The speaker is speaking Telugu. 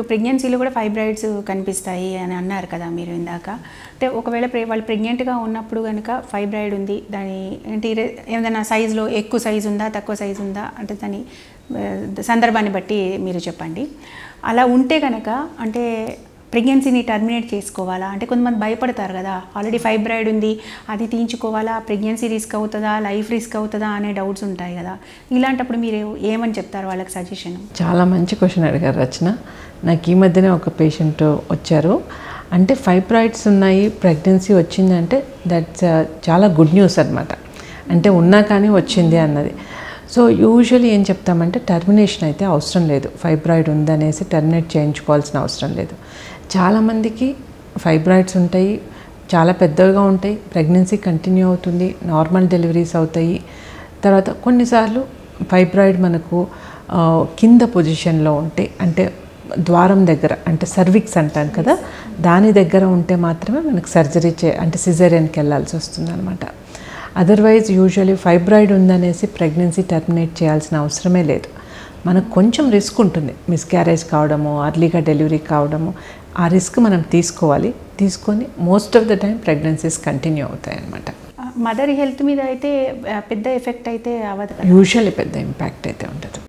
ప్రెగ్నెన్సీలో కూడా ఫైబ్రాయిడ్స్ కనిపిస్తాయి అని అన్నారు కదా మీరు ఇందాక. అంటే ఒకవేళ వాళ్ళు ప్రెగ్నెంట్గా ఉన్నప్పుడు కనుక ఫైబ్రాయిడ్ ఉంది, దాని ఏంటి ఏదైనా సైజులో ఎక్కువ సైజు ఉందా తక్కువ సైజు ఉందా అంటే దాని సందర్భాన్ని బట్టి మీరు చెప్పండి. అలా ఉంటే కనుక అంటే ప్రెగ్నెన్సీని టర్మినేట్ చేసుకోవాలా? అంటే కొంతమంది భయపడతారు కదా, ఆల్రెడీ ఫైబ్రాయిడ్ ఉంది అది తీయించుకోవాలా, ప్రెగ్నెన్సీ రిస్క్ అవుతుందా, లైఫ్ రిస్క్ అవుతుందా అనే డౌట్స్ ఉంటాయి కదా. ఇలాంటప్పుడు మీరు ఏమని చెప్తారు వాళ్ళకి సజెషన్? చాలా మంచి క్వశ్చన్ అడిగారు రచన. నాకు ఈ మధ్యనే ఒక పేషెంట్ వచ్చారు. అంటే ఫైబ్రాయిడ్స్ ఉన్నాయి, ప్రెగ్నెన్సీ వచ్చిందంటే దట్స్ చాలా గుడ్ న్యూస్ అనమాట. అంటే ఉన్నా కానీ వచ్చింది అన్నది. సో యూజువల్లీ ఏం చెప్తామంటే టర్మినేషన్ అయితే అవసరం లేదు. ఫైబ్రాయిడ్ ఉందనేసి టర్మినేట్ చేయించుకోవాల్సిన అవసరం లేదు. చాలామందికి ఫైబ్రాయిడ్స్ ఉంటాయి, చాలా పెద్దగా ఉంటాయి, ప్రెగ్నెన్సీ కంటిన్యూ అవుతుంది, నార్మల్ డెలివరీస్ అవుతాయి. తర్వాత కొన్నిసార్లు ఫైబ్రాయిడ్ మనకు కింద పొజిషన్లో ఉంటే, అంటే ద్వారం దగ్గర, అంటే సర్విక్స్ అంటాం కదా, దాని దగ్గర ఉంటే మాత్రమే మనకు సర్జరీ అంటే సిజేరియన్కి వెళ్ళాల్సి వస్తుంది అనమాట. అదర్వైజ్ యూజువల్లీ ఫైబ్రాయిడ్ ఉందనేసి ప్రెగ్నెన్సీ టర్మినేట్ చేయాల్సిన అవసరమే లేదు. మనకు కొంచెం రిస్క్ ఉంటుంది, మిస్క్యారేజ్ కావడము, అర్లీగా డెలివరీ కావడము. ఆ రిస్క్ మనం తీసుకొని most of the time pregnancies continue అవుతాయి అన్నమాట. మదర్ హెల్త్ మీద అయితే పెద్ద ఎఫెక్ట్ అయితే అవ్వదు, యూజువల్లీ పెద్ద ఇంపాక్ట్ అయితే ఉంటుంది.